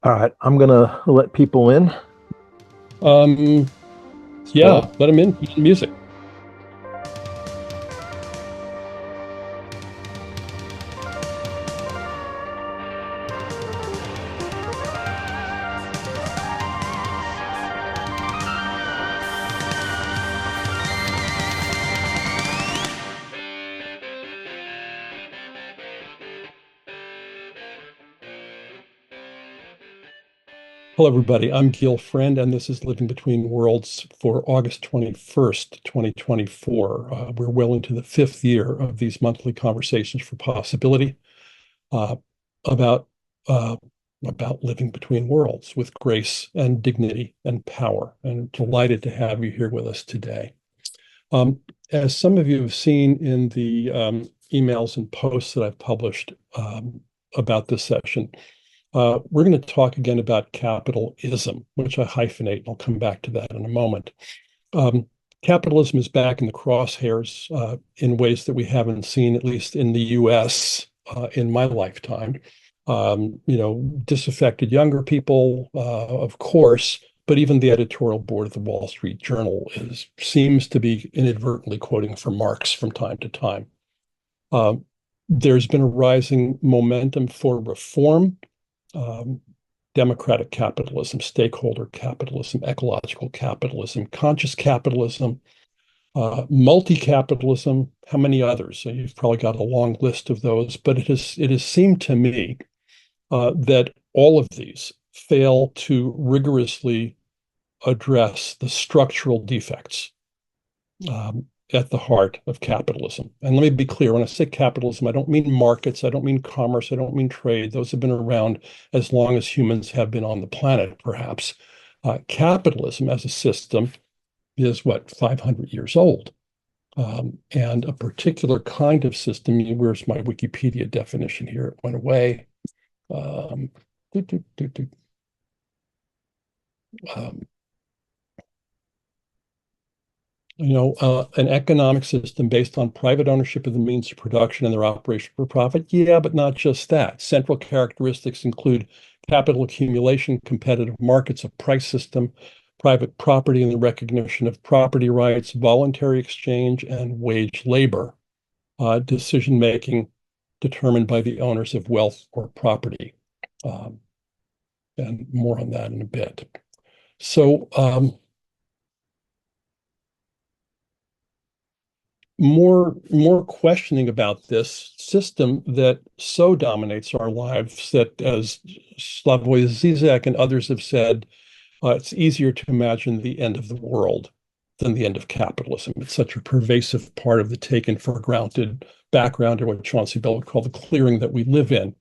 All right, I'm gonna let people in. Um, Paul. yeah, let him in. Put some music. Hello, everybody. I'm Gil Friend, and this is Living Between Worlds for August 21st, 2024. We're well into the fifth year of these monthly conversations for possibility uh, about uh, about living between worlds with grace and dignity and power. And delighted to have you here with us today. Um, as some of you have seen in the emails and posts that I've published about this session, we're going to talk again about capitalism, which I hyphenate, and I'll come back to that in a moment. Um, Capitalism is back in the crosshairs in ways that we haven't seen, at least in the US, in my lifetime. Disaffected younger people, of course, but even the editorial board of the Wall Street Journal seems to be inadvertently quoting from Marx from time to time. Um, there's been a rising momentum for reform, um, democratic capitalism, stakeholder capitalism, ecological capitalism, conscious capitalism, multi-capitalism. How many others? So you've probably got a long list of those, but it has seemed to me that all of these fail to rigorously address the structural defects at the heart of capitalism. And let me be clear, when I say capitalism, I don't mean markets, I don't mean commerce, I don't mean trade. Those have been around as long as humans have been on the planet, perhaps. Capitalism as a system is what, 500 years old. And a particular kind of system, where's my Wikipedia definition here? It went away. Um, do, do, do, do. Um, an economic system based on private ownership of the means of production and their operation for profit. Yeah, but not just that. Central characteristics include capital accumulation, competitive markets, a price system, private property and the recognition of property rights, voluntary exchange, and wage labor. Decision-making determined by the owners of wealth or property. Um, and more on that in a bit. So, more questioning about this system that so dominates our lives that, as Slavoj Zizek and others have said, it's easier to imagine the end of the world than the end of capitalism. It's such a pervasive part of the taken for granted background, or what Chauncey Bell would call the clearing that we live in.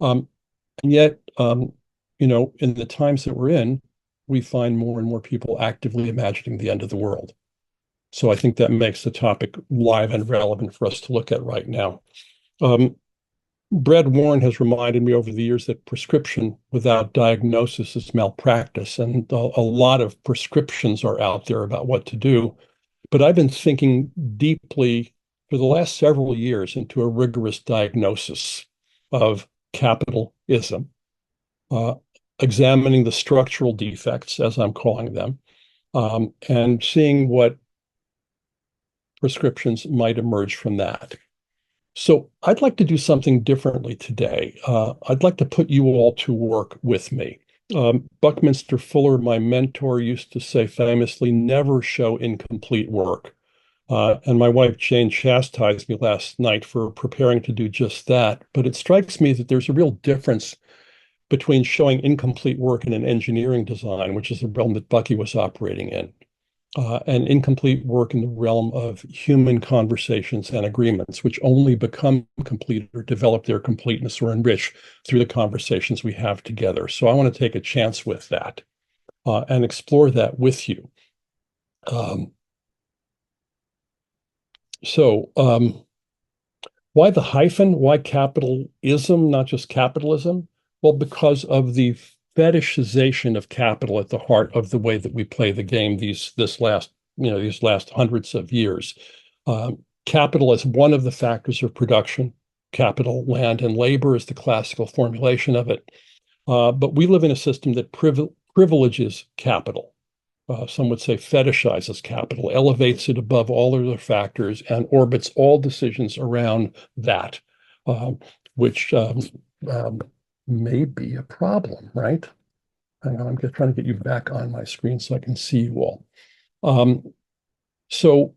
And yet, in the times that we're in, we find more and more people actively imagining the end of the world. So I think that makes the topic live and relevant for us to look at right now. Brad Warren has reminded me over the years that prescription without diagnosis is malpractice, and a lot of prescriptions are out there about what to do. But I've been thinking deeply for the last several years into a rigorous diagnosis of capital-ism, examining the structural defects, as I'm calling them, and seeing what prescriptions might emerge from that. So I'd like to do something differently today. I'd like to put you all to work with me. Buckminster Fuller, my mentor, used to say famously, never show incomplete work. And my wife Jane chastised me last night for preparing to do just that. But it strikes me that there's a real difference between showing incomplete work in an engineering design, which is the realm that Bucky was operating in, and incomplete work in the realm of human conversations and agreements, which only become complete or develop their completeness or enrich through the conversations we have together. So I want to take a chance with that and explore that with you. Why the hyphen? Why capitalism, not just capitalism? Well, because of the fetishization of capital at the heart of the way that we play the game these last hundreds of years. Capital is one of the factors of production. Capital, land, and labor is the classical formulation of it. But we live in a system that privileges capital. Some would say fetishizes capital, elevates it above all other factors, and orbits all decisions around that, uh, which um, may be a problem, right? Hang on, I'm just trying to get you back on my screen so I can see you all. Um, so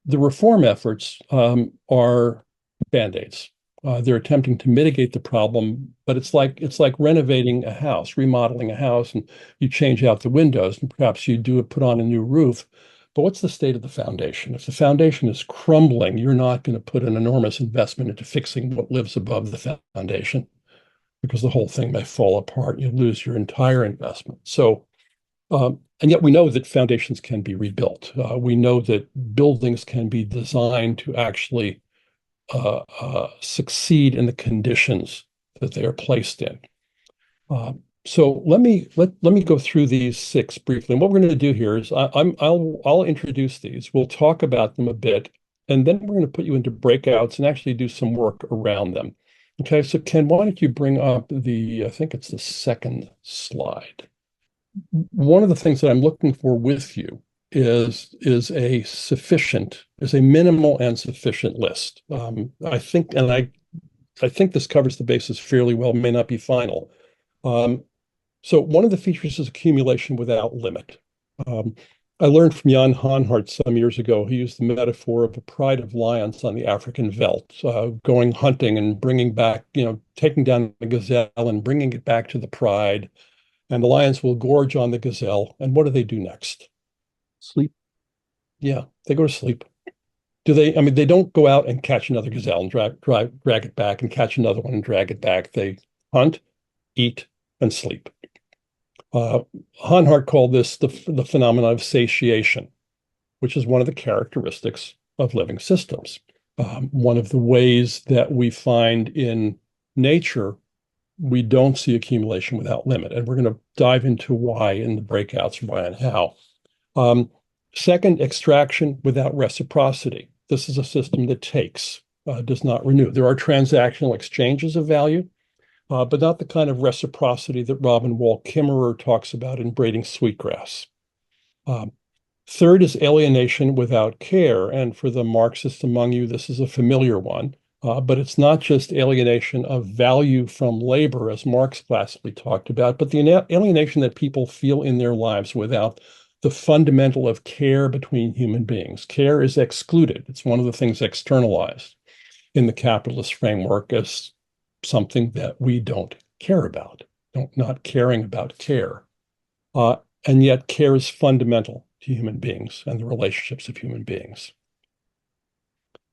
the reform efforts are band-aids. They're attempting to mitigate the problem, but it's like renovating a house, remodeling a house, and you change out the windows, and perhaps you put on a new roof. But what's the state of the foundation? If the foundation is crumbling, you're not going to put an enormous investment into fixing what lives above the foundation because the whole thing may fall apart. You lose your entire investment. And yet we know that foundations can be rebuilt. We know that buildings can be designed to actually succeed in the conditions that they are placed in. So let me go through these six briefly. And what we're going to do here is I'll introduce these. We'll talk about them a bit, and then we're going to put you into breakouts and actually do some work around them. Okay, so Ken, why don't you bring up I think it's the second slide. One of the things that I'm looking for with you is a minimal and sufficient list. I think this covers the basis fairly well, may not be final. So one of the features is accumulation without limit. Um, I learned from Jan Hanhart some years ago. He used the metaphor of a pride of lions on the African veldt, going hunting and bringing back, taking down the gazelle and bringing it back to the pride. And the lions will gorge on the gazelle. And what do they do next? Sleep. Yeah, they go to sleep. Do they? I mean, they don't go out and catch another gazelle and drag it back and catch another one and drag it back. They hunt, eat, and sleep. Hanhart called this the phenomenon of satiation, which is one of the characteristics of living systems. One of the ways that we find in nature, we don't see accumulation without limit. And we're going to dive into why in the breakouts, why and how. Second, extraction without reciprocity. This is a system that takes, does not renew. There are transactional exchanges of value, but not the kind of reciprocity that Robin Wall Kimmerer talks about in Braiding Sweetgrass. Third is alienation without care. And for the Marxists among you, this is a familiar one. But it's not just alienation of value from labor, as Marx classically talked about, but the alienation that people feel in their lives without the fundamental of care between human beings. Care is excluded. It's one of the things externalized in the capitalist framework as something that we don't care about, not caring about care. And yet care is fundamental to human beings and the relationships of human beings.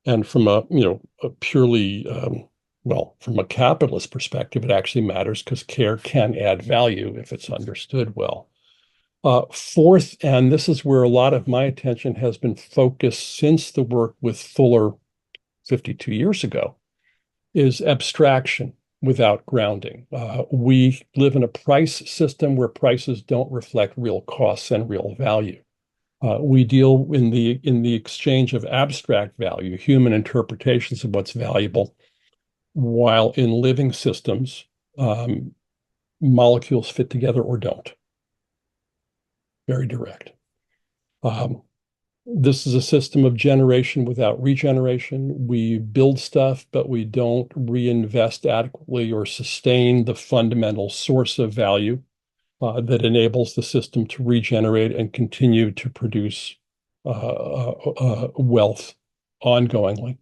And from a purely, from a capitalist perspective, it actually matters because care can add value if it's understood well. Fourth, and this is where a lot of my attention has been focused since the work with Fuller 52 years ago, is abstraction without grounding. We live in a price system where prices don't reflect real costs and real value. We deal in the exchange of abstract value, human interpretations of what's valuable, while in living systems, molecules fit together or don't. Very direct. This is a system of generation without regeneration. We build stuff, but we don't reinvest adequately or sustain the fundamental source of value that enables the system to regenerate and continue to produce wealth ongoingly.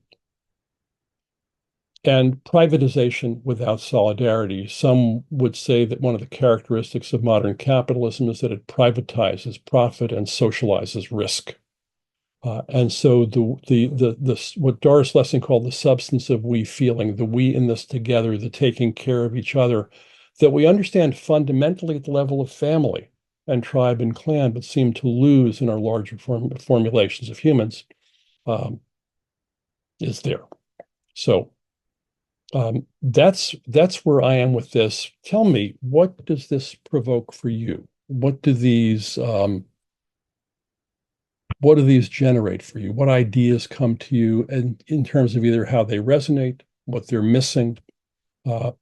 And privatization without solidarity. Some would say that one of the characteristics of modern capitalism is that it privatizes profit and socializes risk. And so what Doris Lessing called the substance of we feeling, the we in this together, the taking care of each other, that we understand fundamentally at the level of family and tribe and clan, but seem to lose in our larger formulations of humans, is there. So that's where I am with this. Tell me, what does this provoke for you? What do these generate for you? What ideas come to you in terms of either how they resonate, what they're missing, Uh,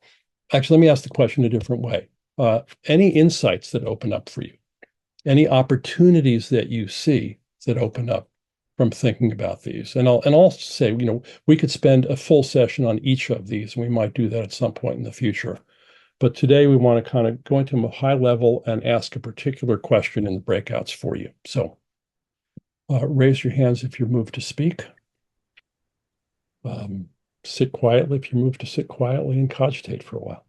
Actually, let me ask the question a different way. Any insights that open up for you? Any opportunities that you see that open up from thinking about these? And I'll say, we could spend a full session on each of these, and we might do that at some point in the future. But today we want to kind of go into a high level and ask a particular question in the breakouts for you. So raise your hands if you're moved to speak. Sit quietly if you move to sit quietly, and cogitate for a while.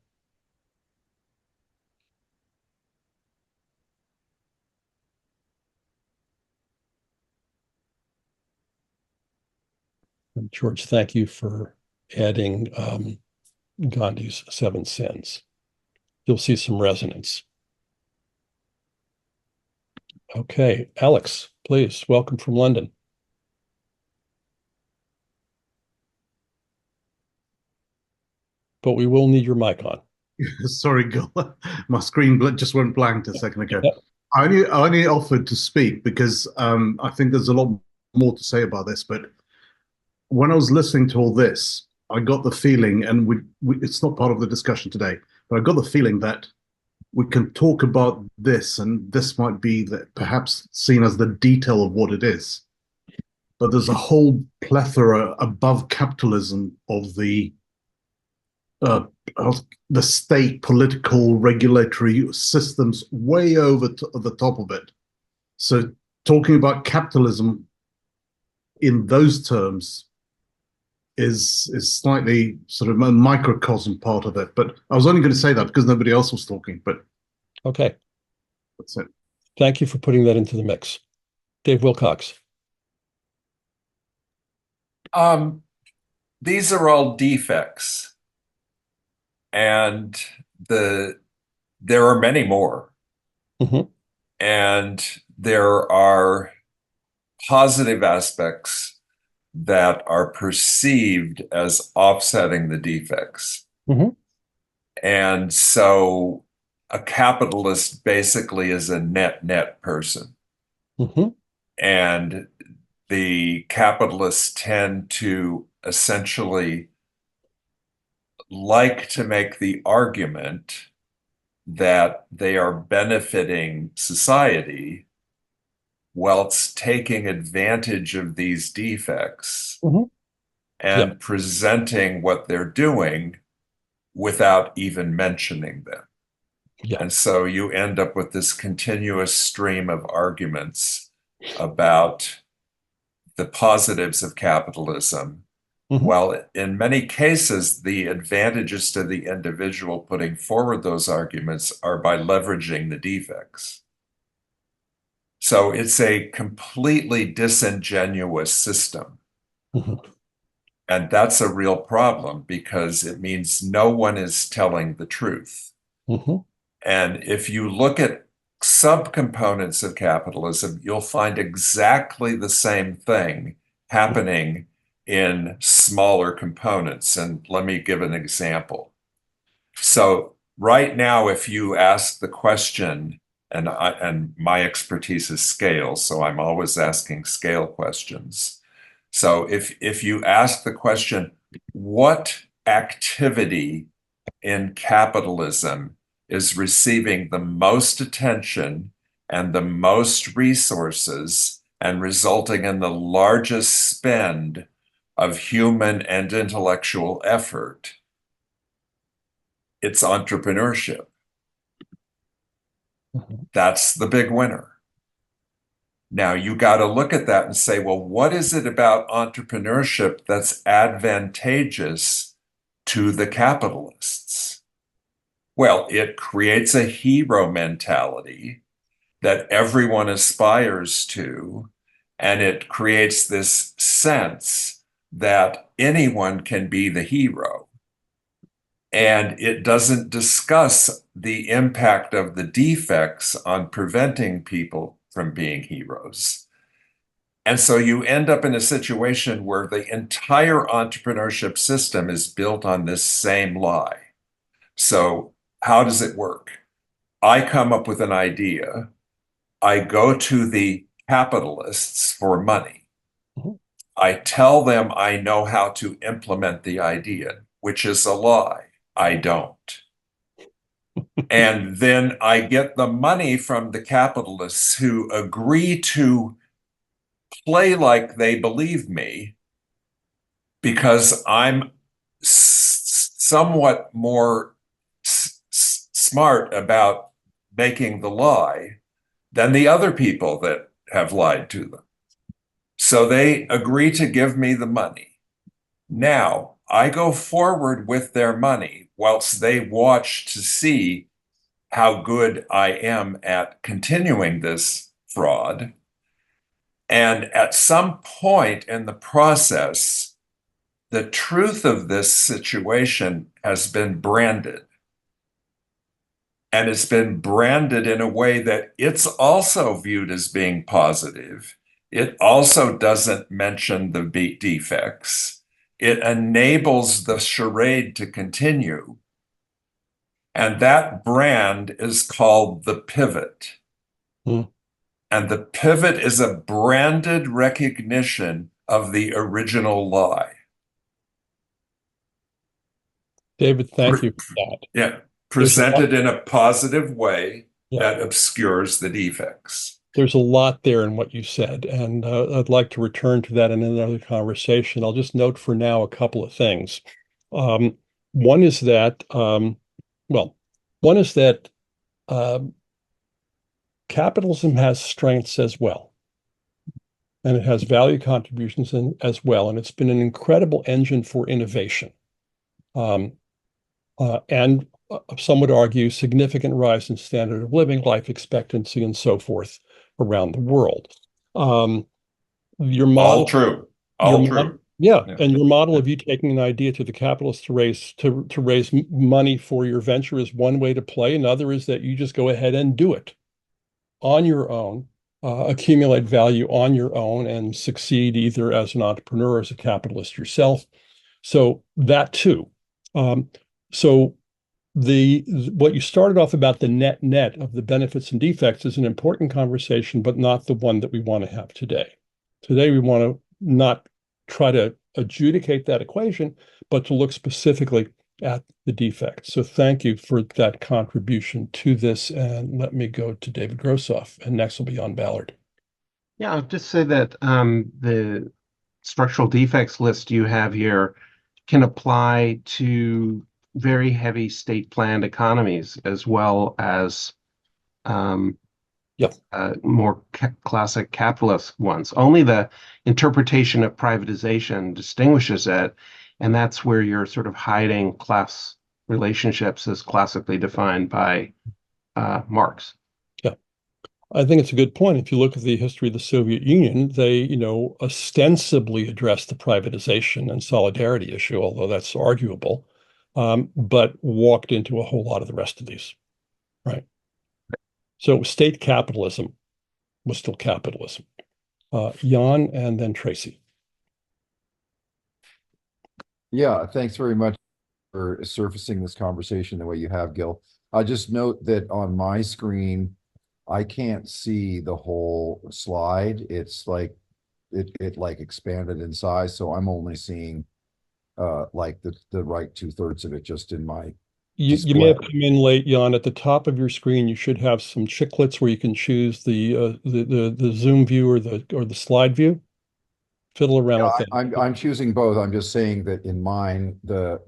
And George, thank you for adding Gandhi's 7 sins. You'll see some resonance. Okay, Alex, please, welcome from London. But we will need your mic on. Sorry, Gil. My screen just went blank a second ago. Yep. I only offered to speak because I think there's a lot more to say about this. But when I was listening to all this, I got the feeling, and it's not part of the discussion today, but I got the feeling that we can talk about this, and this might be perhaps seen as the detail of what it is. But there's a whole plethora above capitalism of the state political regulatory systems way over the top of it. So talking about capitalism in those terms is slightly sort of a microcosm part of it. But I was only going to say that because nobody else was talking. But okay, that's it. Thank you for putting that into the mix. Dave Wilcox. These are all defects. And there are many more. Mm-hmm. And there are positive aspects that are perceived as offsetting the defects. Mm-hmm. And so a capitalist basically is a net person. Mm-hmm. And the capitalists tend to essentially like to make the argument that they are benefiting society whilst taking advantage of these defects Mm-hmm. and presenting what they're doing without even mentioning them. Yeah. And so you end up with this continuous stream of arguments about the positives of capitalism. Mm-hmm. While in many cases, the advantages to the individual putting forward those arguments are by leveraging the defects. So it's a completely disingenuous system. Mm-hmm. And that's a real problem because it means no one is telling the truth. Mm-hmm. And if you look at subcomponents of capitalism, you'll find exactly the same thing happening in smaller components. And let me give an example. So right now, if you ask the question, and my expertise is scale, so I'm always asking scale questions. So if you ask the question, what activity in capitalism is receiving the most attention and the most resources and resulting in the largest spend of human and intellectual effort, it's entrepreneurship. Mm-hmm. That's the big winner. Now you got to look at that and say, well, what is it about entrepreneurship that's advantageous to the capitalists? Well, it creates a hero mentality that everyone aspires to, and it creates this sense that anyone can be the hero. And it doesn't discuss the impact of the defects on preventing people from being heroes. And so you end up in a situation where the entire entrepreneurship system is built on this same lie. So how does it work? I come up with an idea. I go to the capitalists for money. Mm-hmm. I tell them I know how to implement the idea, which is a lie. I don't. And then I get the money from the capitalists who agree to play like they believe me because I'm somewhat more smart about making the lie than the other people that have lied to them. So they agree to give me the money. Now, I go forward with their money whilst they watch to see how good I am at continuing this fraud. And at some point in the process, the truth of this situation has been branded. And it's been branded in a way that it's also viewed as being positive. It also doesn't mention the defects. It enables the charade to continue. And that brand is called the pivot. Hmm. And the pivot is a branded recognition of the original lie. David, thank you for that. Yeah, presented in a positive way that obscures the defects. There's a lot there in what you said, and I'd like to return to that in another conversation. I'll just note for now a couple of things. One is that, capitalism has strengths as well, and it has value contributions as well, and it's been an incredible engine for innovation. And some would argue significant rise in standard of living, life expectancy, and so forth around the world. Your model, all true, all true. Yeah, and your model of you taking an idea to the capitalists to raise money for your venture is one way to play. Another is that you just go ahead and do it on your own, accumulate value on your own, and succeed either as an entrepreneur or as a capitalist yourself. So that too. So what you started off about the net of the benefits and defects is an important conversation, but not the one that we want to have today. Today, we want to not try to adjudicate that equation, but to look specifically at the defects. So thank you for that contribution to this. And let me go to David Grossoff, and next will be Jan Ballard. Yeah, I'll just say that the structural defects list you have here can apply to very heavy state-planned economies as well as more classic capitalist ones. Only the interpretation of privatization distinguishes it, and that's where you're sort of hiding class relationships as classically defined by Marx. Yeah, I think it's a good point. If you look at the history of the Soviet Union, they, ostensibly addressed the privatization and solidarity issue, although that's arguable, but walked into a whole lot of the rest of these, right? So state capitalism was still capitalism. Jan and then Tracy. Yeah, thanks very much for surfacing this conversation the way you have, Gil. I'll just note that on my screen, I can't see the whole slide. It's like it like expanded in size, so I'm only seeing like the right 2/3 of it just in my You may have come in late, Jan. At the top of your screen, you should have some chiclets where you can choose the zoom view or the slide view. Fiddle around with that. I'm choosing both. I'm just saying that in mine the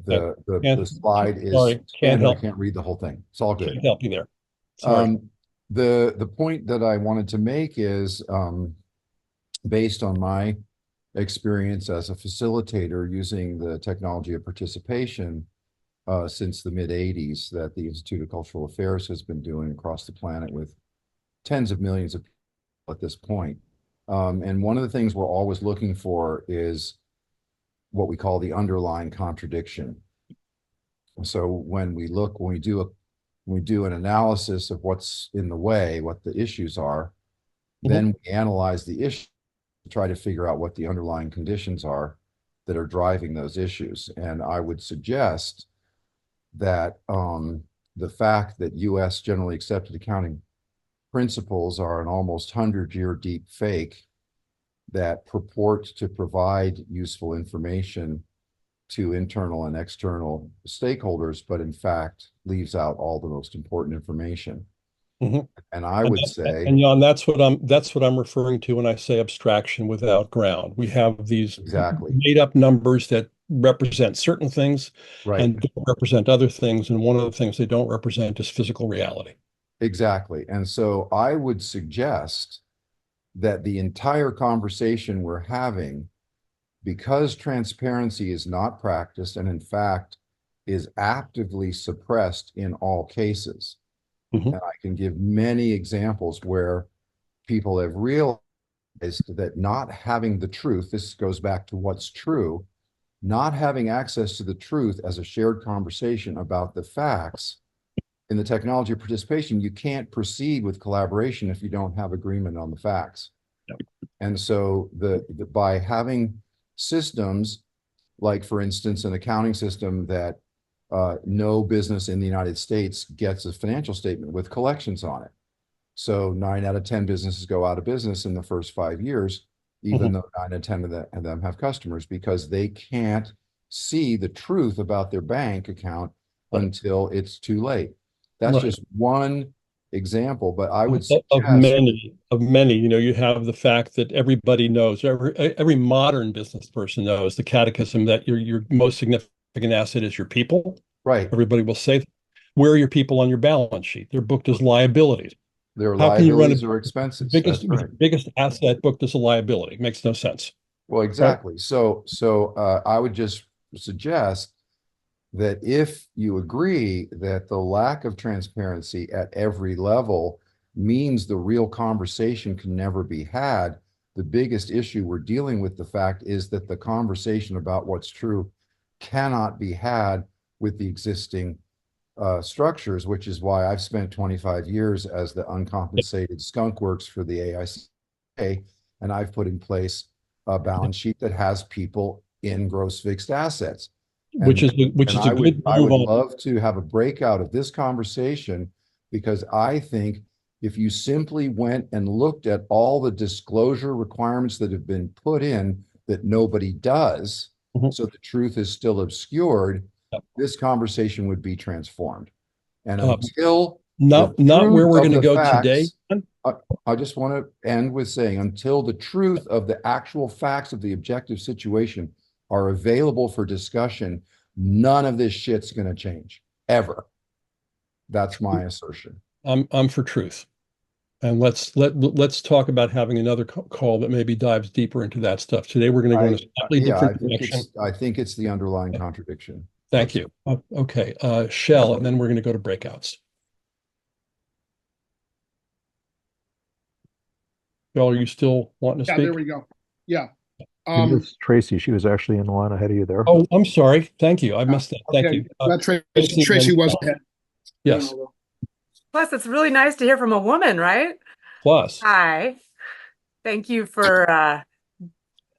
slide is can't help. I can't read the whole thing. It's all good. Can't help you there. Sorry. The point that I wanted to make is based on my experience as a facilitator using the technology of participation since the mid-'80s that the Institute of Cultural Affairs has been doing across the planet with tens of millions of people at this point. And one of the things we're always looking for is what we call the underlying contradiction. So when we do an analysis of what's in the way, what the issues are, then we analyze the issue to try to figure out what the underlying conditions are that are driving those issues. And I would suggest that the fact that U.S. generally accepted accounting principles are an almost 100-year deep fake that purport to provide useful information to internal and external stakeholders, but in fact leaves out all the most important information. Mhm. And I would say, And Jan, that's what I'm referring to when I say abstraction without ground. We have these exactly, made up numbers that represent certain things right, and don't represent other things. And one of the things they don't represent is physical reality. exactly. And so I would suggest that the entire conversation we're having, because transparency is not practiced and in fact is actively suppressed in all cases. Mhm. And I can give many examples where people have realized that not having the truth, this goes back to what's true, not having access to the truth as a shared conversation about the facts in the technology of participation, you can't proceed with collaboration if you don't have agreement on the facts. Yep. And so by having systems like, for instance, an accounting system that no business in the United States gets a financial statement with collections on it. So 9 out of 10 businesses go out of business in the first 5 years, even though 9 out of 10 of them have customers, because they can't see the truth about their bank account until it's too late. That's Right. just one example, but I would Of suggest many, you have the fact that everybody knows, every modern business person knows the catechism that your most significant asset is your people. right. Everybody will say, where are your people on your balance sheet? They're booked as liabilities. Their How can you run liabilities or expenses. That's right. biggest asset booked as a liability? It makes no sense. Well, exactly. So I would just suggest that if you agree that the lack of transparency at every level means the real conversation can never be had, the biggest issue we're dealing with, the fact is that the conversation about what's true cannot be had with the existing structures, which is why I've spent 25 years as the uncompensated skunk works for the AICA, and I've put in place a balance sheet that has people in gross fixed assets. Which is a good I would move on. love to have a breakout of this conversation, because I think if you simply went and looked at all the disclosure requirements that have been put in that nobody does, so the truth is still obscured, this conversation would be transformed. And until not where we're going to go today. I just want to end with saying, until the truth of the actual facts of the objective situation are available for discussion, none of this shit's going to change ever. That's my assertion. I'm for truth. And let's talk about having another call that maybe dives deeper into that stuff. Today we're going to go in a slightly different direction. I think it's the underlying contradiction. Thank you. Okay, Shell, and then we're going to go to breakouts. Shell, are you still wanting to speak? Yeah, there we go. Yeah. Tracy, she was actually in the line ahead of you there. Oh, I'm sorry. Thank you. I missed that. Thank you. Tracy was ahead. Yes. Plus, it's really nice to hear from a woman, right? Plus. Hi. Thank you for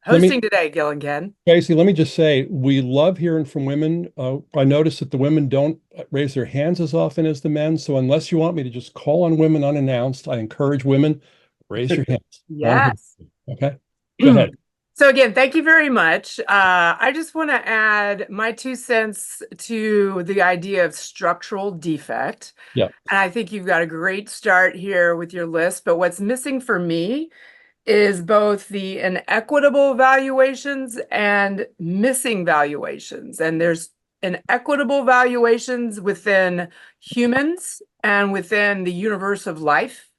hosting today, Gil and Ken. Tracy, let me just say, we love hearing from women. I noticed that the women don't raise their hands as often as the men. So unless you want me to just call on women unannounced, I encourage women, raise your hands. Yes. Okay. Go ahead. So again, thank you very much. I just want to add my 2 cents to the idea of structural defect. Yeah. And I think you've got a great start here with your list. But what's missing for me is both the inequitable valuations and missing valuations. And there's inequitable valuations within humans and within the universe of life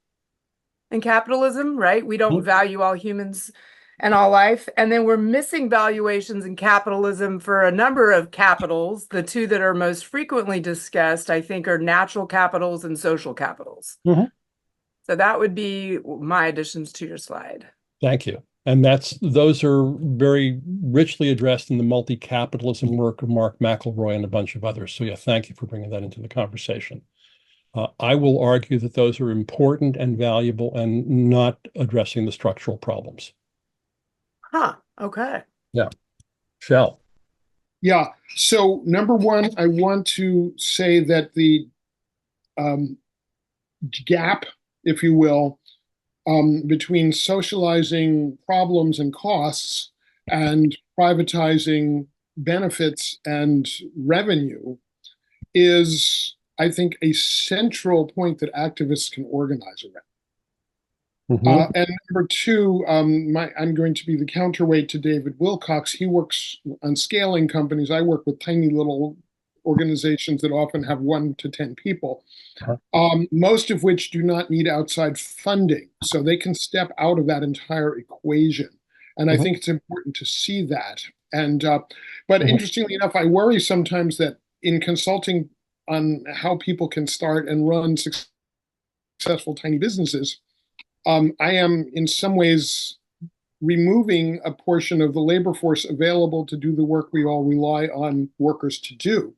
in capitalism, right? We don't value all humans and all life. And then we're missing valuations in capitalism for a number of capitals. The two that are most frequently discussed, I think, are natural capitals and social capitals. So that would be my additions to your slide. Thank you. And those are very richly addressed in the multi-capitalism work of Mark McElroy and a bunch of others. So yeah, thank you for bringing that into the conversation. I will argue that those are important and valuable and not addressing the structural problems. Okay. Yeah. Shell. Yeah. So number one, I want to say that the gap, if you will, between socializing problems and costs and privatizing benefits and revenue is, I think, a central point that activists can organize around. And number two, I'm going to be the counterweight to David Wilcox. He works on scaling companies. I work with tiny little organizations that often have 1 to 10 people, most of which do not need outside funding. So they can step out of that entire equation. And I think it's important to see that. And but interestingly enough, I worry sometimes that in consulting on how people can start and run successful tiny businesses, I am in some ways removing a portion of the labor force available to do the work we all rely on workers to do.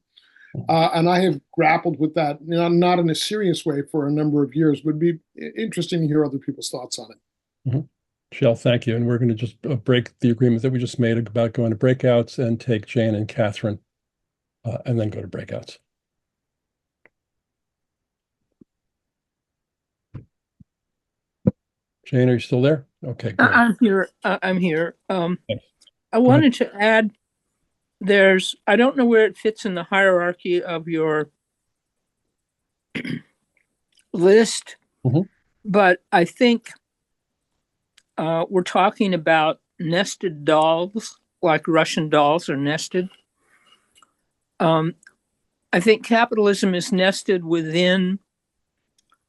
And I have grappled with that, not in a serious way, for a number of years. Would be interesting to hear other people's thoughts on it. Shel, thank you. And we're going to just break the agreement that we just made about going to breakouts and take Jane and Catherine and then go to breakouts. Jane, are you still there? Okay, great. I'm here. I'm here. I wanted to add, I don't know where it fits in the hierarchy of your list, but I think we're talking about nested dolls, like Russian dolls are nested. I think capitalism is nested within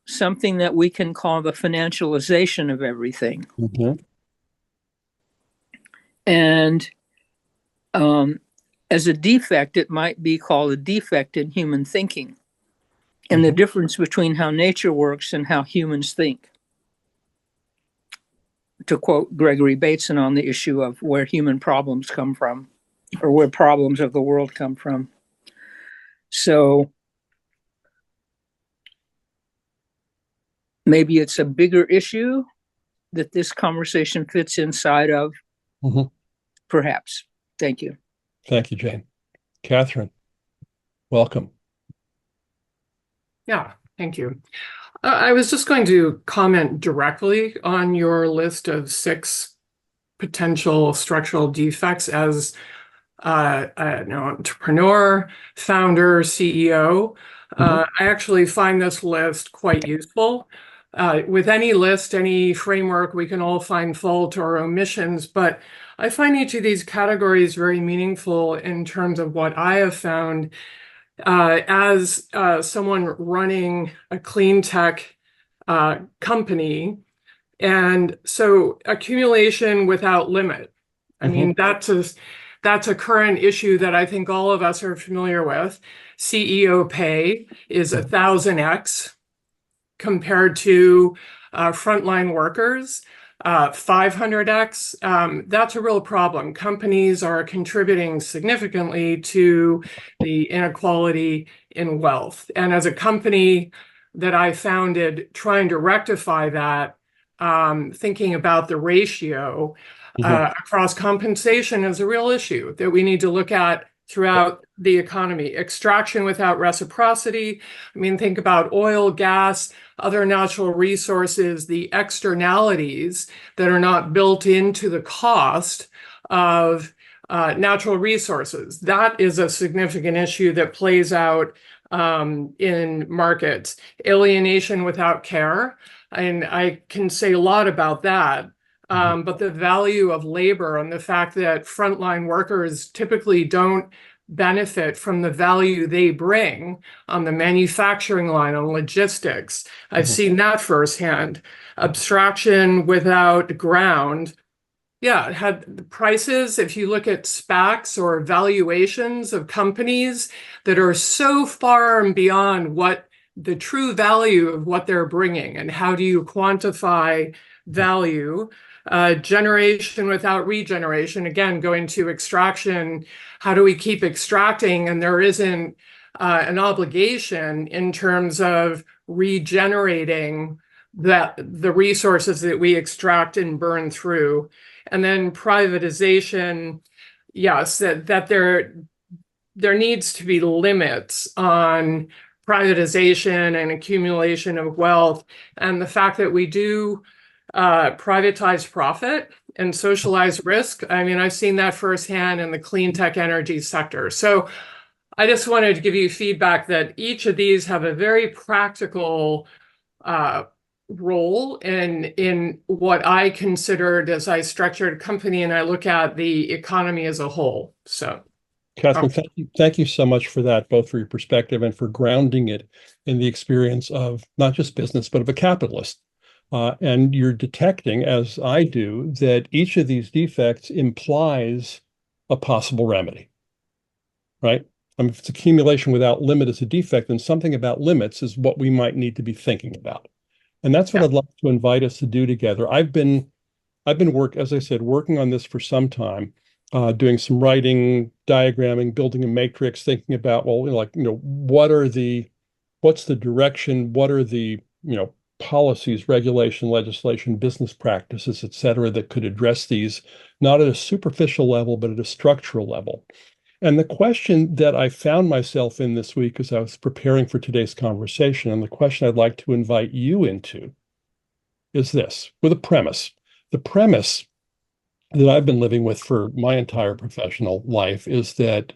something that we can call the financialization of everything. And as a defect, it might be called a defect in human thinking, and the difference between how nature works and how humans think. To quote Gregory Bateson on the issue of where human problems come from, or where problems of the world come from. So maybe it's a bigger issue that this conversation fits inside of, perhaps. Thank you. Thank you, Jane. Catherine, welcome. Yeah, thank you. I was just going to comment directly on your list of 6 potential structural defects as an entrepreneur, founder, CEO. I actually find this list quite useful. With any list, any framework, we can all find fault or omissions, but I find each of these categories very meaningful in terms of what I have found as someone running a clean tech company. And so accumulation without limit. I mean, that's a current issue that I think all of us are familiar with. CEO pay is 1,000x compared to frontline workers, 500x. That's a real problem. Companies are contributing significantly to the inequality in wealth. And as a company that I founded trying to rectify that, thinking about the ratio across compensation is a real issue that we need to look at throughout the economy. Extraction without reciprocity. I mean, think about oil, gas, other natural resources, the externalities that are not built into the cost of natural resources. That is a significant issue that plays out in markets. Alienation without care. And I can say a lot about that. But the value of labor and the fact that frontline workers typically don't benefit from the value they bring on the manufacturing line, on logistics. I've seen that firsthand. Abstraction without ground. Yeah, it had the prices, if you look at SPACs or valuations of companies that are so far and beyond what the true value of what they're bringing, and how do you quantify value? Generation without regeneration, again, going to extraction. How do we keep extracting? And there isn't an obligation in terms of regenerating the resources that we extract and burn through. And then privatization, yes, that there needs to be limits on privatization and accumulation of wealth. And the fact that we do privatized profit and socialized risk. I mean, I've seen that firsthand in the clean tech energy sector. So I just wanted to give you feedback that each of these have a very practical role in what I considered as I structured a company and I look at the economy as a whole. So, Catherine, thank you so much for that, both for your perspective and for grounding it in the experience of not just business, but of a capitalist. And you're detecting, as I do, that each of these defects implies a possible remedy, right? I mean, if it's accumulation without limit is a defect, then something about limits is what we might need to be thinking about. And that's what I'd like to invite us to do together. I've been as I said, working on this for some time, doing some writing, diagramming, building a matrix, thinking about, well, what's the direction? What are the, policies, regulation, legislation, business practices, et cetera, that could address these, not at a superficial level, but at a structural level. And the question that I found myself in this week as I was preparing for today's conversation, and the question I'd like to invite you into is this, with a premise. The premise that I've been living with for my entire professional life is that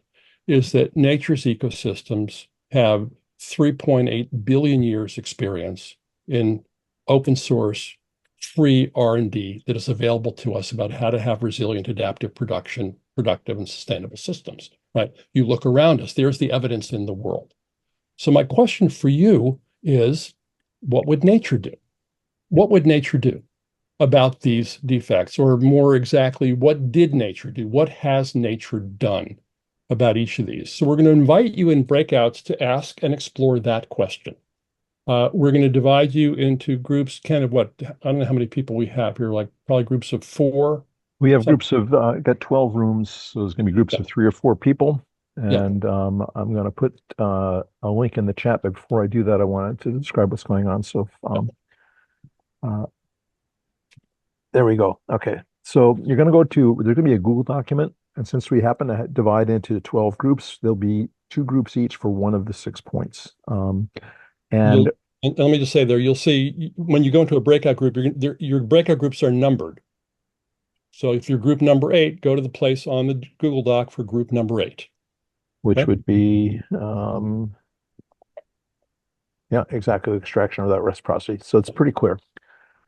nature's ecosystems have 3.8 billion years experience in open source, free R&D that is available to us about how to have resilient, adaptive, productive, and sustainable systems, right? You look around us, there's the evidence in the world. So my question for you is, what would nature do? What would nature do about these defects? Or more exactly, what did nature do? What has nature done about each of these? So we're going to invite you in breakouts to ask and explore that question. We're going to divide you into groups, kind of what, I don't know how many people we have here, like probably groups of 4. We have groups of, got 12 rooms, so there's going to be groups of 3 or 4 people. And I'm going to put a link in the chat, but before I do that, I wanted to describe what's going on. So there we go. Okay, so you're going to go to, there's going to be a Google document, and since we happen to divide into 12 groups, there'll be 2 groups each for one of the 6 points. And let me just say there, you'll see when you go into a breakout group, your breakout groups are numbered. So if you're group number 8, go to the place on the Google Doc for group number 8. Which would be, exactly, extraction of that reciprocity. So it's pretty clear.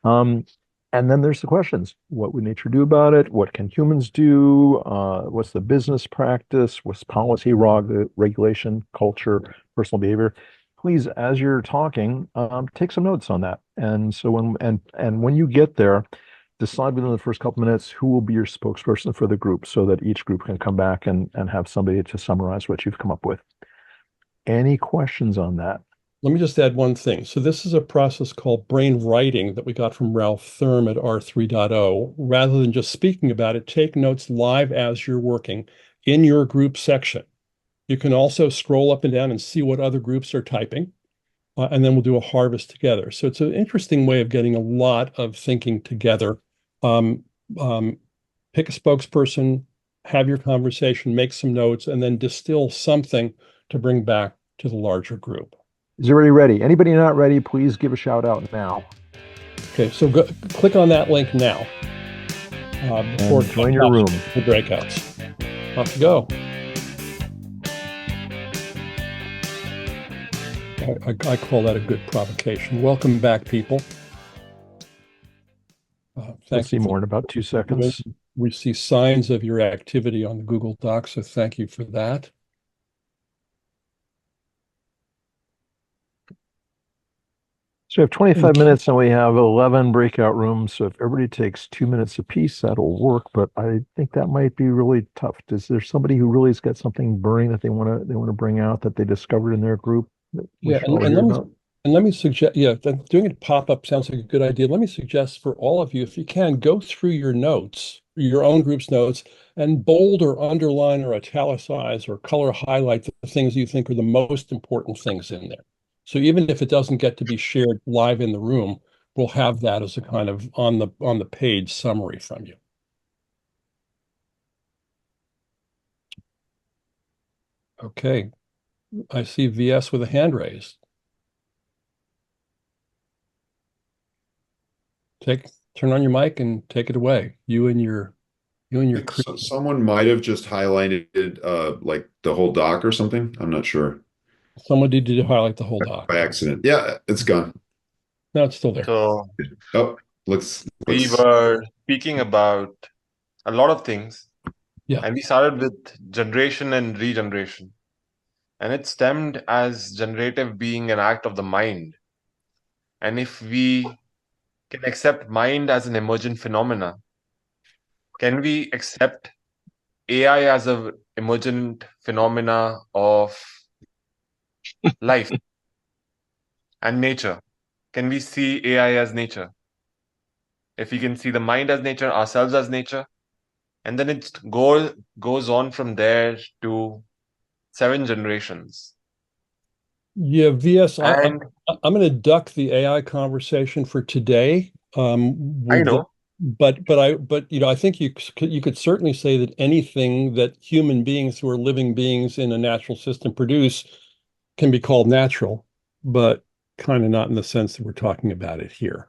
And then there's the questions. What would nature do about it? What can humans do? What's the business practice? What's policy, regulation, culture, personal behavior? Please, as you're talking, take some notes on that. And so when you get there, decide within the first couple minutes who will be your spokesperson for the group so that each group can come back and have somebody to summarize what you've come up with. Any questions on that? Let me just add one thing. So this is a process called brain writing that we got from Ralph Thurm at R3.0. Rather than just speaking about it, take notes live as you're working in your group section. You can also scroll up and down and see what other groups are typing, and then we'll do a harvest together. So it's an interesting way of getting a lot of thinking together. Pick a spokesperson, have your conversation, make some notes, and then distill something to bring back to the larger group. Is everybody ready? Anybody not ready, please give a shout out now. Okay, so click on that link now. Before join your room. The breakouts. Off you go. I call that a good provocation. Welcome back, people. Let's see more in about 2 seconds. We see signs of your activity on the Google Doc, so thank you for that. So we have 25 minutes and we have 11 breakout rooms. So if everybody takes 2 minutes apiece, that'll work. But I think that might be really tough. Is there somebody who really has got something burning that they want to bring out that they discovered in their group? And let me suggest, doing a pop-up sounds like a good idea. Let me suggest for all of you, if you can, go through your notes, your own group's notes, and bold or underline or italicize or color highlight the things you think are the most important things in there. So even if it doesn't get to be shared live in the room, we'll have that as a kind of on the page summary from you. Okay, I see VS with a hand raised. turn on your mic and take it away. You and your crew. So someone might have just highlighted like the whole doc or something. I'm not sure. Someone did highlight the whole doc. By accident. Yeah, it's gone. No, it's still there. So Oh, we let's were speaking about a lot of things. Yeah. And we started with generation and regeneration. And it stemmed as generative being an act of the mind. And if we can accept mind as an emergent phenomena, can we accept AI as an emergent phenomena of life and nature? Can we see AI as nature? If we can see the mind as nature, ourselves as nature, and then it goes on from there to 7 generations. Yeah, VS, And I'm going to duck the AI conversation for today. I know. But I think you could certainly say that anything that human beings who are living beings in a natural system produce can be called natural, but kind of not in the sense that we're talking about it here.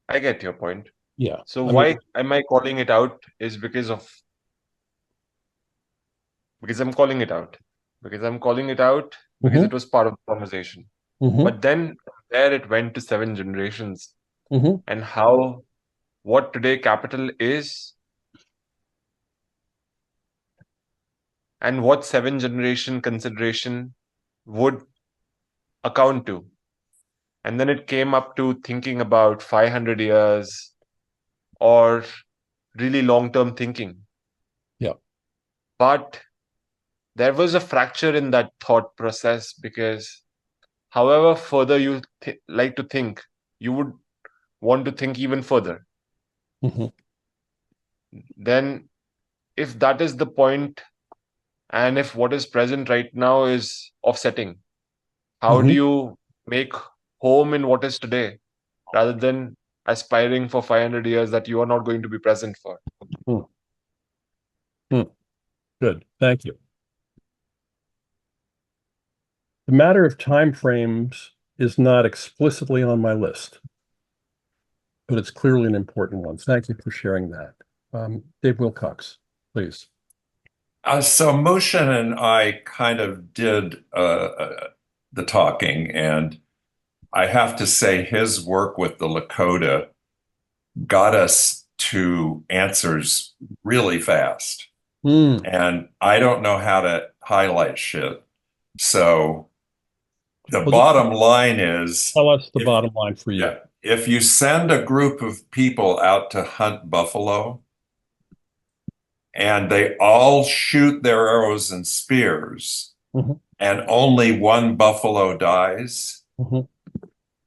I get your point. Yeah. So why am I calling it out is because I'm calling it out. Because it was part of the conversation. But then there it went to 7 generations. And what today capital is and what 7 generation consideration would account to. And then it came up to thinking about 500 years or really long-term thinking. Yeah. But there was a fracture in that thought process because however further you like to think, you would want to think even further. Then if that is the point, and if what is present right now is offsetting, how do you make home in what is today rather than aspiring for 500 years that you are not going to be present for? Good. Thank you. The matter of time frames is not explicitly on my list, but it's clearly an important one. Thank you for sharing that. Dave Wilcox, please. So Motion and I kind of did the talking, and I have to say his work with the Lakota got us to answers really fast. And I don't know how to highlight shit. So the bottom line is... Tell us the bottom line for you. Yeah, if you send a group of people out to hunt buffalo, and they all shoot their arrows and spears, and only one buffalo dies,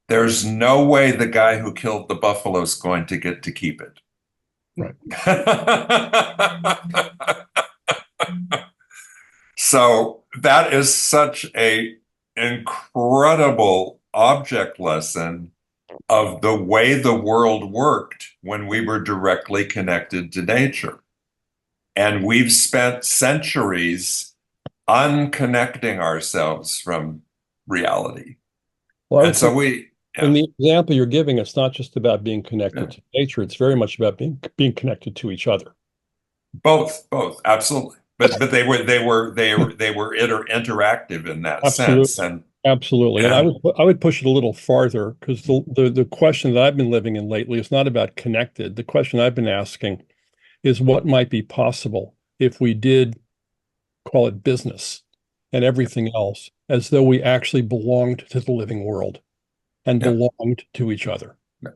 there's no way the guy who killed the buffalo is going to get to keep it. Right. So that is such an incredible object lesson of the way the world worked when we were directly connected to nature. And we've spent centuries unconnecting ourselves from reality. Well, and so in the example you're giving, it's not just about being connected to nature. It's very much about being connected to each other. Both, absolutely. But they were interactive in that sense. And absolutely. And I would push it a little farther, because the question that I've been living in lately is not about connected. The question I've been asking is what might be possible if we did call it business and everything else as though we actually belonged to the living world and belonged to each other. Let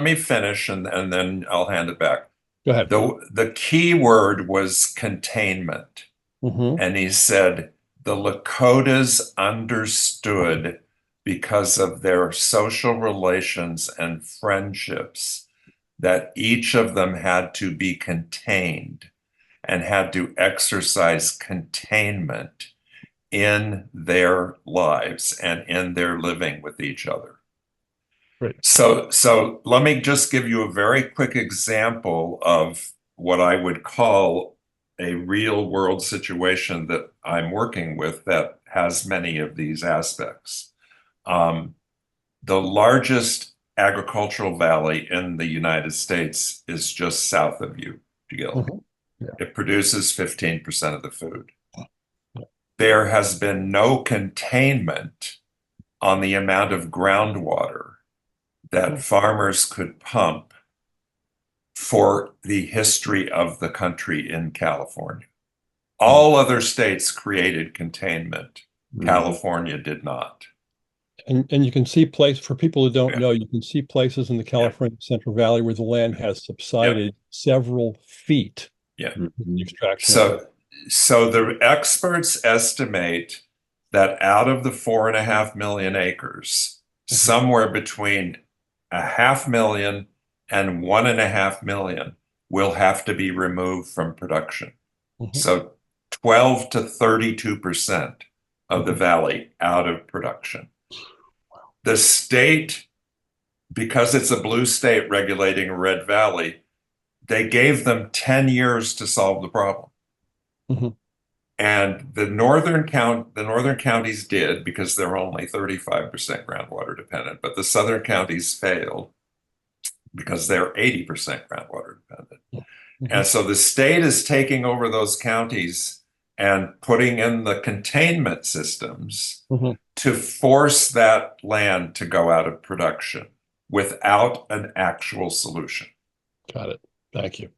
me finish and then I'll hand it back. Go ahead. The key word was containment. And he said the Lakotas understood, because of their social relations and friendships, that each of them had to be contained and had to exercise containment in their lives and in their living with each other. Right. So let me just give you a very quick example of what I would call a real world situation that I'm working with that has many of these aspects. The largest agricultural valley in the United States is just south of you, Gil. Yeah. It produces 15% of the food. Yeah. There has been no containment on the amount of groundwater that farmers could pump for the history of the country in California. All other states created containment. California did not. And you can see for people who don't know, you can see places in the California Central Valley where the land has subsided several feet. Yeah. The extraction. So the experts estimate that out of the 4.5 million acres, somewhere between 500,000 and 1.5 million will have to be removed from production. So 12 to 32% of the valley out of production. The state, because it's a blue state regulating a red valley, they gave them 10 years to solve the problem. And the northern counties did, because they're only 35% groundwater dependent, but the southern counties failed because they're 80% groundwater dependent. And so the state is taking over those counties and putting in the containment systems to force that land to go out of production without an actual solution. Got it. Thank you.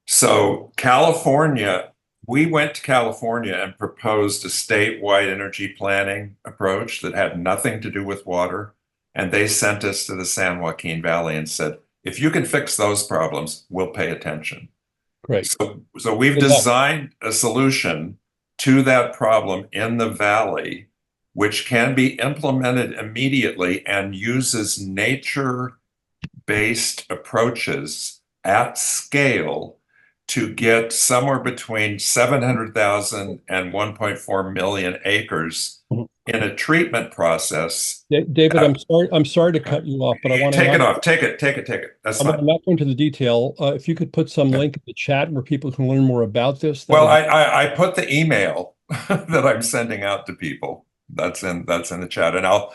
So California, we went to California and proposed a statewide energy planning approach that had nothing to do with water. And they sent us to the San Joaquin Valley and said, if you can fix those problems, we'll pay attention. Great. So we've designed a solution to that problem in the valley, which can be implemented immediately and uses nature-based approaches at scale to get somewhere between 700,000 and 1.4 million acres in a treatment process. David, I'm sorry to cut you off, but I want to take it. That's fine. I'm not going into the detail. If you could put some link in the chat where people can learn more about this. Well, I put the email that I'm sending out to people. That's in the chat, and I'll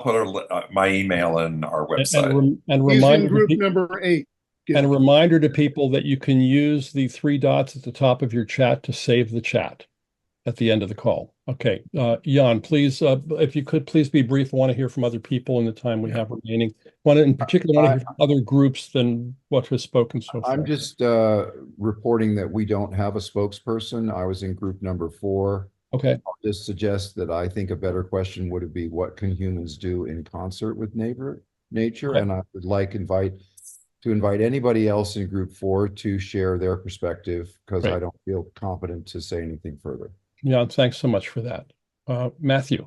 put my email in our website. And reminder group number 8. And a reminder to people that you can use the 3 dots at the top of your chat to save the chat at the end of the call. Okay, Jan, please, if you could, please be brief. I want to hear from other people in the time we have remaining. In particular, want to hear from other groups than what has spoken so far. I'm just reporting that we don't have a spokesperson. I was in group number 4. Okay. I'll just suggest that I think a better question would be, what can humans do in concert with nature? Okay. And I would like to invite anybody else in group 4 to share their perspective, because I don't feel competent to say anything further. Yeah, thanks so much for that. Matthew.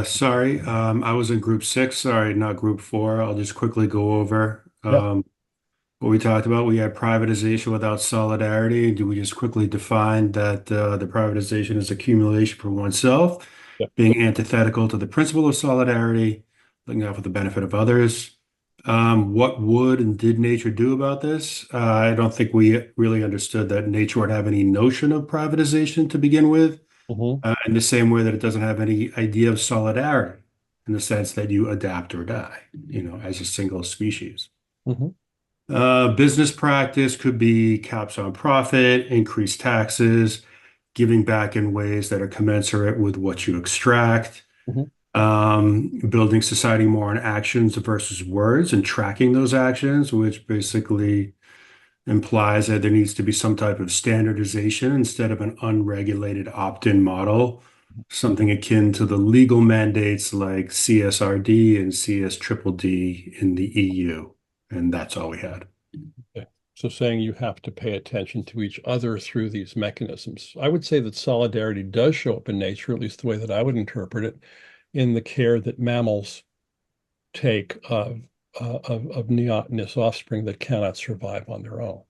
Sorry, I was in group 6. Sorry, not group 4. I'll just quickly go over what we talked about. We had privatization without solidarity. Do we just quickly define that the privatization is accumulation for oneself, being antithetical to the principle of solidarity, looking out for the benefit of others? What would and did nature do about this? I don't think we really understood that nature would have any notion of privatization to begin with, in the same way that it doesn't have any idea of solidarity, in the sense that you adapt or die, as a single species. Business practice could be caps on profit, increased taxes, giving back in ways that are commensurate with what you extract. Building society more on actions versus words and tracking those actions, which basically implies that there needs to be some type of standardization instead of an unregulated opt-in model, something akin to the legal mandates like CSRD and CSDDD in the EU. And that's all we had. Okay. So saying you have to pay attention to each other through these mechanisms. I would say that solidarity does show up in nature, at least the way that I would interpret it, in the care that mammals take of neotenous offspring that cannot survive on their own.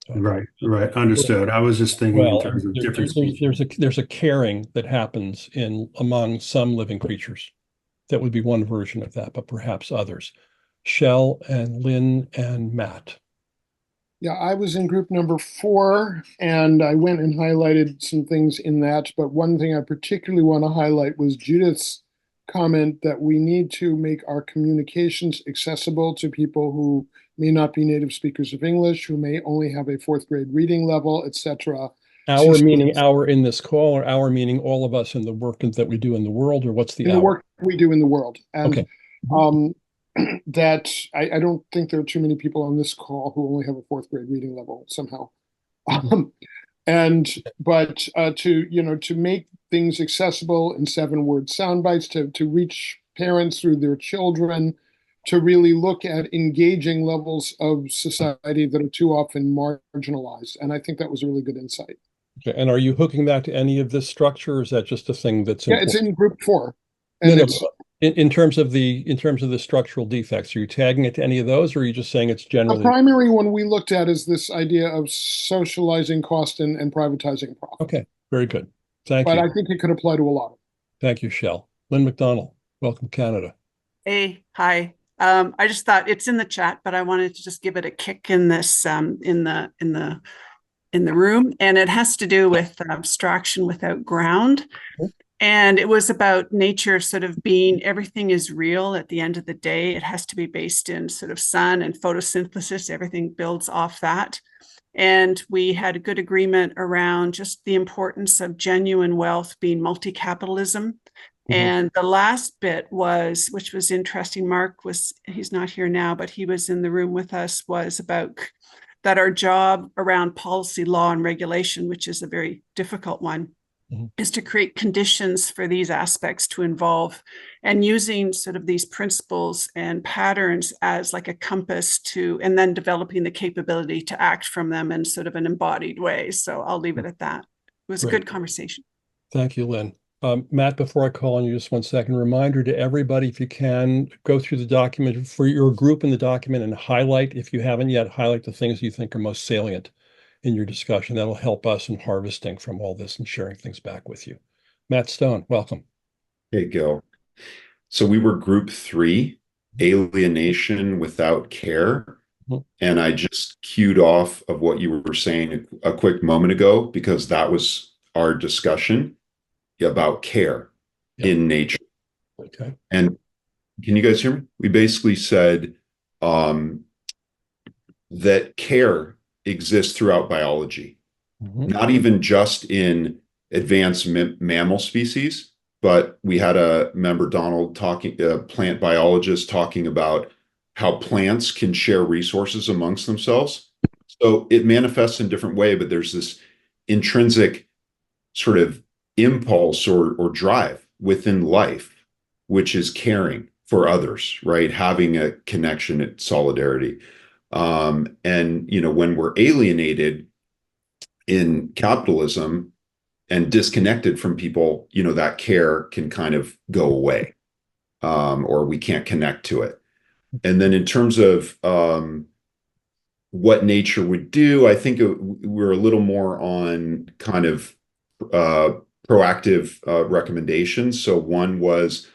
Right. Understood. I was just thinking in terms of different species. There's a caring that happens among some living creatures. That would be one version of that, but perhaps others. Shell and Lynn and Matt. Yeah, I was in group number 4, and I went and highlighted some things in that. But one thing I particularly want to highlight was Judith's comment that we need to make our communications accessible to people who may not be native speakers of English, who may only have a 4th grade reading level, etc. Our meaning our in this call, or our meaning all of us in the work that we do in the world, or what's the in our? the work we do in the world. And Okay. that I don't think there are too many people on this call who only have a 4th grade reading level somehow. To make things accessible in 7-word sound bites, to reach parents through their children, to really look at engaging levels of society that are too often marginalized. And I think that was a really good insight. Okay. And are you hooking that to any of this structure, or is that just a thing that's important? Yeah, it's in group 4. And no, in terms of the structural defects, are you tagging it to any of those, or are you just saying it's generally? The primary one we looked at is this idea of socializing cost and privatizing profit. Okay, very good. Thank you. But I think it could apply to a lot. Thank you, Shell. Lynn McDonald, welcome to Canada. Hey, hi. I just thought it's in the chat, but I wanted to just give it a kick in this in the room, and it has to do with abstraction without ground. And it was about nature sort of being, everything is real at the end of the day. It has to be based in sort of sun and photosynthesis. Everything builds off that. And we had a good agreement around just the importance of genuine wealth being multi-capitalism. And the last bit was, which was interesting, he's not here now, but he was in the room with us, was about that our job around policy, law, and regulation, which is a very difficult one, is to create conditions for these aspects to involve, and using sort of these principles and patterns as like a compass to, and then developing the capability to act from them in sort of an embodied way. So I'll leave it at that. It was a good conversation. Thank you, Lynn. Matt, before I call on you, just 1 second, reminder to everybody, if you can, go through the document for your group in the document and highlight, if you haven't yet, highlight the things you think are most salient in your discussion. That'll help us in harvesting from all this and sharing things back with you. Matt Stone, welcome. Hey, Gil. So we were group 3, alienation without care. And I just cued off of what you were saying a quick moment ago, because that was our discussion about care in nature. Okay. And can you guys hear me? We basically said that care exists throughout biology, not even just in advanced mammal species, but we had a member, Donald, talking, a plant biologist, talking about how plants can share resources amongst themselves. So it manifests in a different way, but there's this intrinsic sort of impulse or drive within life, which is caring for others, right? Having a connection and solidarity. And, you know, when we're alienated in capitalism and disconnected from people, you know, that care can kind of go away, or we can't connect to it. And then in terms of what nature would do, I think we're a little more on kind of proactive recommendations. So one was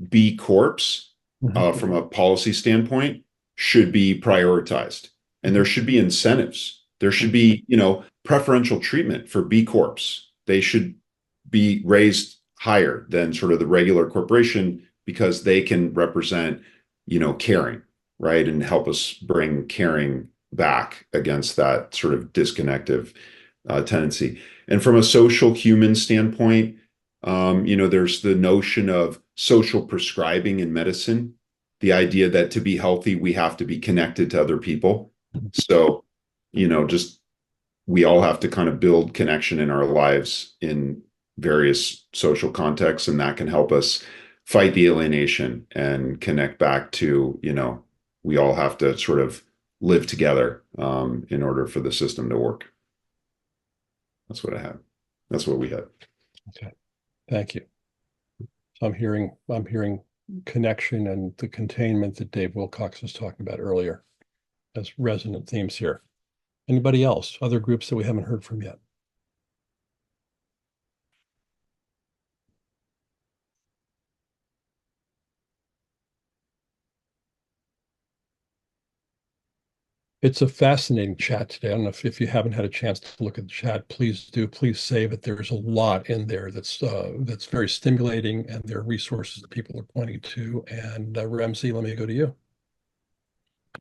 B Corps, from a policy standpoint, should be prioritized. And there should be incentives. There should be, you know, preferential treatment for B Corps. They should be raised higher than sort of the regular corporation, because they can represent, you know, caring, right? And help us bring caring back against that sort of disconnective tendency. And from a social human standpoint, you know, there's the notion of social prescribing in medicine, the idea that to be healthy, we have to be connected to other people. So, you know, just we all have to kind of build connection in our lives in various social contexts, and that can help us fight the alienation and connect back to, you know, we all have to sort of live together in order for the system to work. That's what I had. That's what we had. Okay, thank you. So I'm hearing connection and the containment that Dave Wilcox was talking about earlier as resonant themes here. Anybody else? Other groups that we haven't heard from yet? It's a fascinating chat today. I don't know if you haven't had a chance to look at the chat, please do. Please save it. There's a lot in there that's very stimulating, and there are resources that people are pointing to. And Ramsey, let me go to you.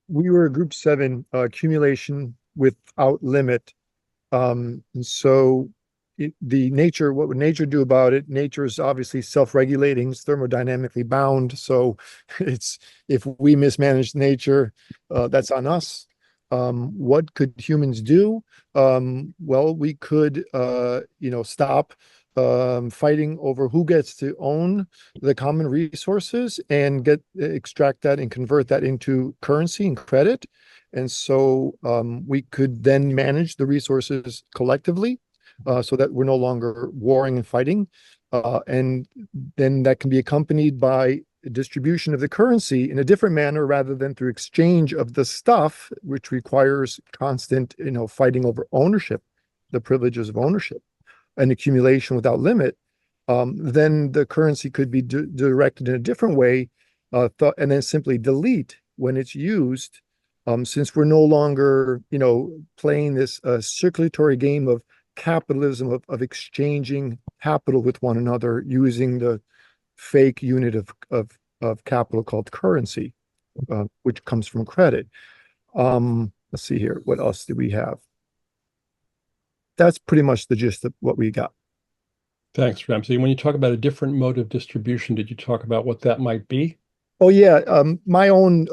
We were a group 7, accumulation without limit. And so what would nature do about it? Nature is obviously self-regulating, it's thermodynamically bound. So if we mismanage nature, that's on us. What could humans do? Well, we could, stop fighting over who gets to own the common resources and extract that and convert that into currency and credit. And so we could then manage the resources collectively so that we're no longer warring and fighting. And then that can be accompanied by distribution of the currency in a different manner rather than through exchange of the stuff, which requires constant, fighting over ownership, the privileges of ownership, and accumulation without limit. Then the currency could be directed in a different way, and then simply delete when it's used, since we're no longer, playing this circulatory game of capitalism, of exchanging capital with one another using the fake unit of capital called currency, which comes from credit. Let's see here. What else do we have? That's pretty much the gist of what we got. Thanks, Ramsey. When you talk about a different mode of distribution, did you talk about what that might be? Oh, yeah. My own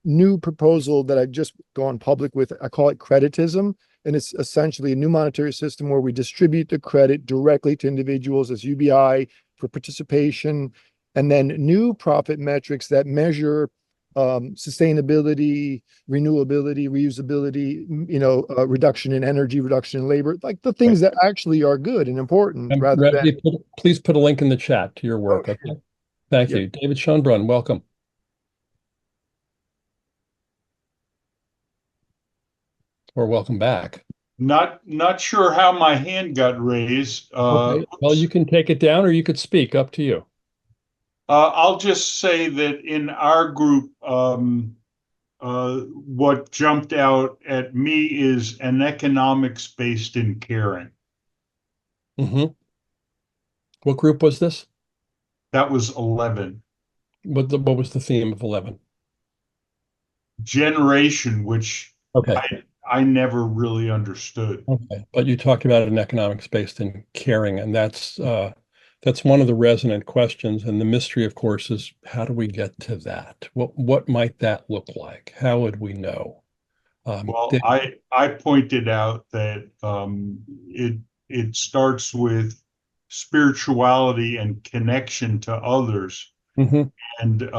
new proposal that I've just gone public with, I call it creditism. And it's essentially a new monetary system where we distribute the credit directly to individuals as UBI for participation, and then new profit metrics that measure sustainability, renewability, reusability, reduction in energy, reduction in labor, like the things that actually are good and important, rather than. Please put a link in the chat to your work. Okay. Thank you. David Schonbrunn, welcome. Or welcome back. Not sure how my hand got raised. Okay. Well, you can take it down or you could speak, up to you. I'll just say that in our group, what jumped out at me is an economics based in caring. Mm-hmm. What group was this? That was 11. What was the theme of 11? Generation, which okay. I never really understood. Okay, but you talked about an economics based in caring, and that's one of the resonant questions. And the mystery, of course, is how do we get to that? What might that look like? How would we know? Well, I pointed out that it starts with spirituality and connection to others, mm-hmm. and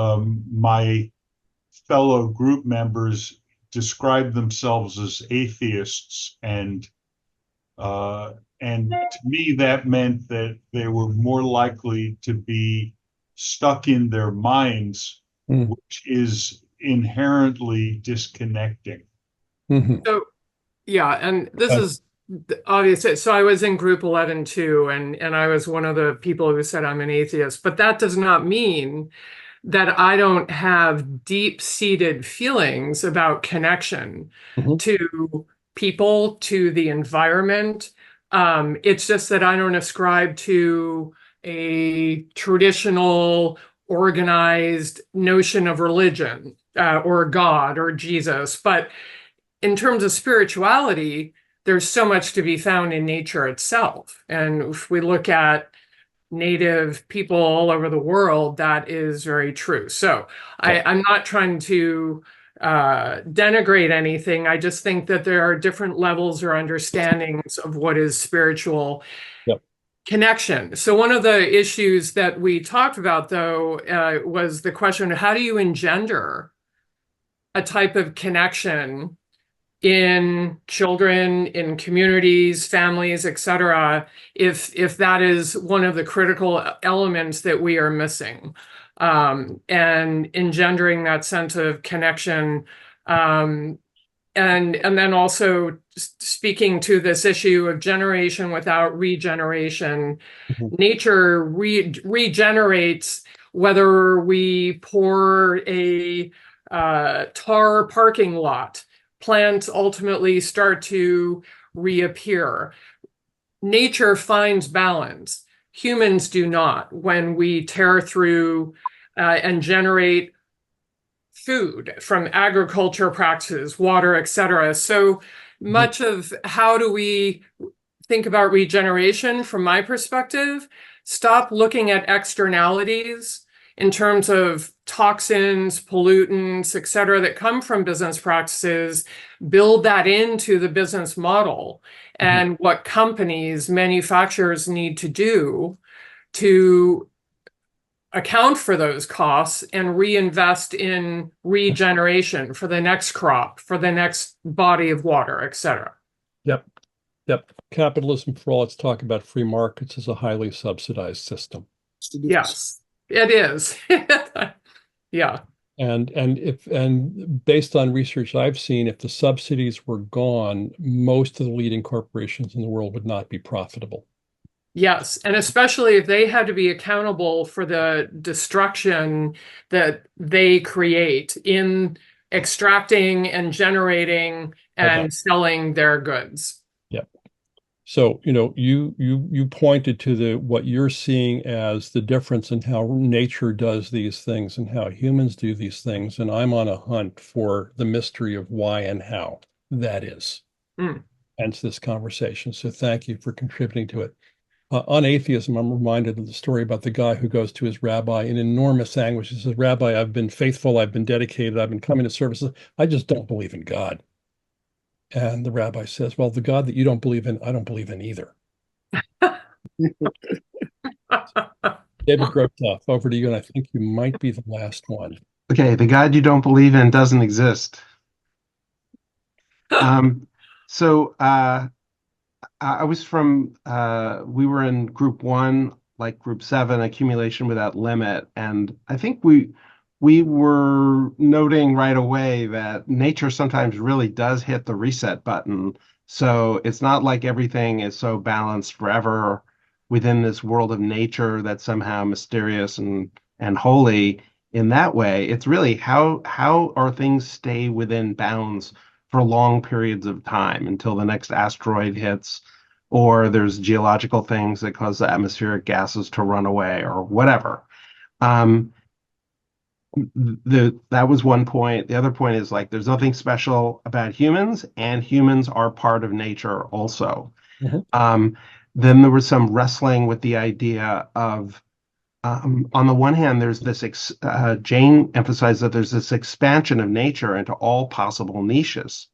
my fellow group members describe themselves as atheists, and to me that meant that they were more likely to be stuck in their minds, which is inherently disconnecting. Mm-hmm. So yeah, and this is obvious. So I was in group 11 too, and I was one of the people who said I'm an atheist, but that does not mean that I don't have deep-seated feelings about connection to people, to the environment. It's just that I don't ascribe to a traditional, organized notion of religion or God or Jesus. But in terms of spirituality, there's so much to be found in nature itself. And if we look at Native people all over the world, that is very true. So I'm not trying to denigrate anything. I just think that there are different levels or understandings of what is spiritual connection. So one of the issues that we talked about, though, was the question of how do you engender a type of connection in children, in communities, families, etc., if that is one of the critical elements that we are missing, and engendering that sense of connection, and then also speaking to this issue of generation without regeneration. Nature regenerates whether we pour a tar parking lot plants ultimately start to reappear. Nature finds balance. Humans do not. When we tear through and generate food from agriculture practices, water, etc. So much of how do we think about regeneration from my perspective, stop looking at externalities in terms of toxins, pollutants, et cetera, that come from business practices, build that into the business model and what companies, manufacturers need to do to account for those costs and reinvest in regeneration for the next crop, for the next body of water, et cetera. Yep. Capitalism, for all its talk about free markets, is a highly subsidized system. Yes, it is. Yeah. And based on research I've seen, if the subsidies were gone, most of the leading corporations in the world would not be profitable. Yes, and especially if they had to be accountable for the destruction that they create in extracting and generating and selling their goods. Yep. So, you pointed to what you're seeing as the difference in how nature does these things and how humans do these things. And I'm on a hunt for the mystery of why and how that is. Hence this conversation. So thank you for contributing to it. On atheism, I'm reminded of the story about the guy who goes to his rabbi in enormous anguish. He says, "Rabbi, I've been faithful, I've been dedicated, I've been coming to services. I just don't believe in God." And the rabbi says, "Well, the God that you don't believe in, I don't believe in either." David Grotoff, over to you, and I think you might be the last one. Okay, the God you don't believe in doesn't exist. I was we were in group 1, like group 7, accumulation without limit. And I think we were noting right away that nature sometimes really does hit the reset button. So it's not like everything is so balanced forever within this world of nature that's somehow mysterious and holy in that way. It's really how are things stay within bounds for long periods of time until the next asteroid hits, or there's geological things that cause the atmospheric gases to run away, or whatever. That was one point. The other point is, like, there's nothing special about humans, and humans are part of nature also. Then there was some wrestling with the idea of, on the one hand, there's this, Jane emphasized that there's this expansion of nature into all possible niches.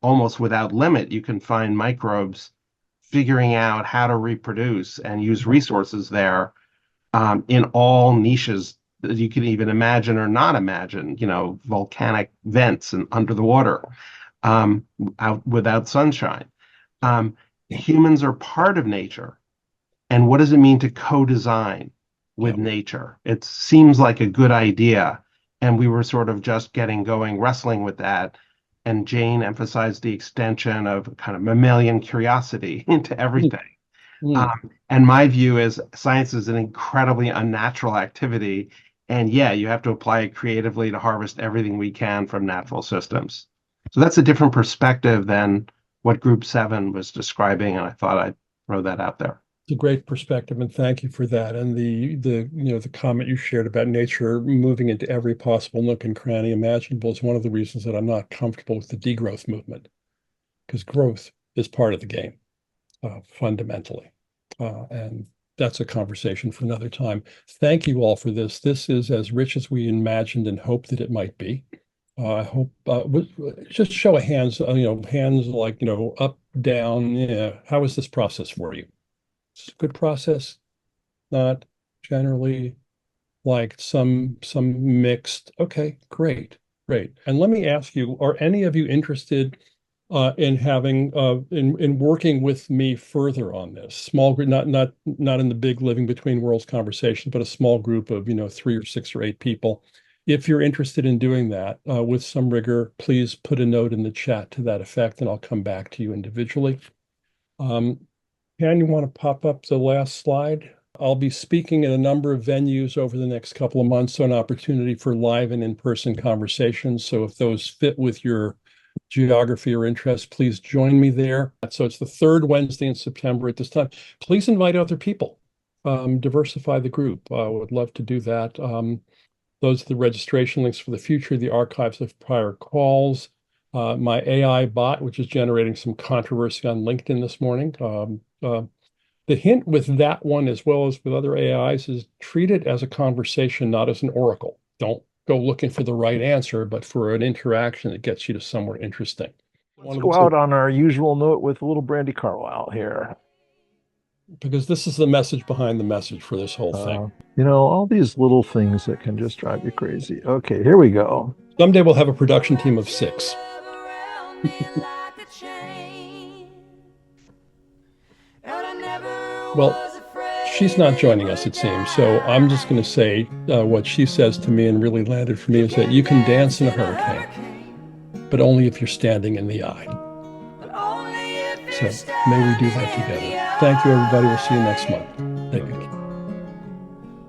Almost without limit, you can find microbes figuring out how to reproduce and use resources there in all niches that you can even imagine or not imagine, volcanic vents and under the water, out without sunshine. Humans are part of nature. And what does it mean to co-design with nature? It seems like a good idea. And we were sort of just getting going, wrestling with that. And Jane emphasized the extension of kind of mammalian curiosity into everything. And my view is science is an incredibly unnatural activity. And yeah, you have to apply it creatively to harvest everything we can from natural systems. So that's a different perspective than what Group 7 was describing. And I thought I'd throw that out there. It's a great perspective, and thank you for that. And the comment you shared about nature moving into every possible nook and cranny imaginable is one of the reasons that I'm not comfortable with the degrowth movement, because growth is part of the game, fundamentally. And that's a conversation for another time. Thank you all for this. This is as rich as we imagined and hoped that it might be. I hope just show of hands, hands like, up, down. Yeah. How is this process for you? It's a good process, not generally, like some mixed. Okay, great. And let me ask you, are any of you interested in having in working with me further on this small group, not in the big living between worlds conversation, but a small group of 3 or 6 or 8 people? If you're interested in doing that with some rigor, please put a note in the chat to that effect, and I'll come back to you individually. Ken, you want to pop up the last slide? I'll be speaking at a number of venues over the next couple of months, so an opportunity for live and in-person conversations. So if those fit with your geography or interest, please join me there. So it's the third Wednesday in September at this time. Please invite other people. Diversify the group. I would love to do that. Those are the registration links for the future, the archives of prior calls, my AI bot, which is generating some controversy on LinkedIn this morning. The hint with that one, as well as with other AIs, is treat it as a conversation, not as an oracle. Don't go looking for the right answer, but for an interaction that gets you to somewhere interesting. Let's go out on our usual note with a little Brandy Carlisle here. Because this is the message behind the message for this whole thing. You know, all these little things that can just drive you crazy. Okay, here we go. Someday we'll have a production team of 6. Well, she's not joining us, it seems. So I'm just going to say what she says to me and really landed for me is that you can dance in a hurricane, but only if you're standing in the eye. So may we do that together. Thank you, everybody. We'll see you next month. Thank you.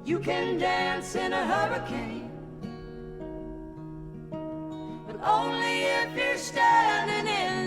You can dance in a hurricane, but only if you're standing in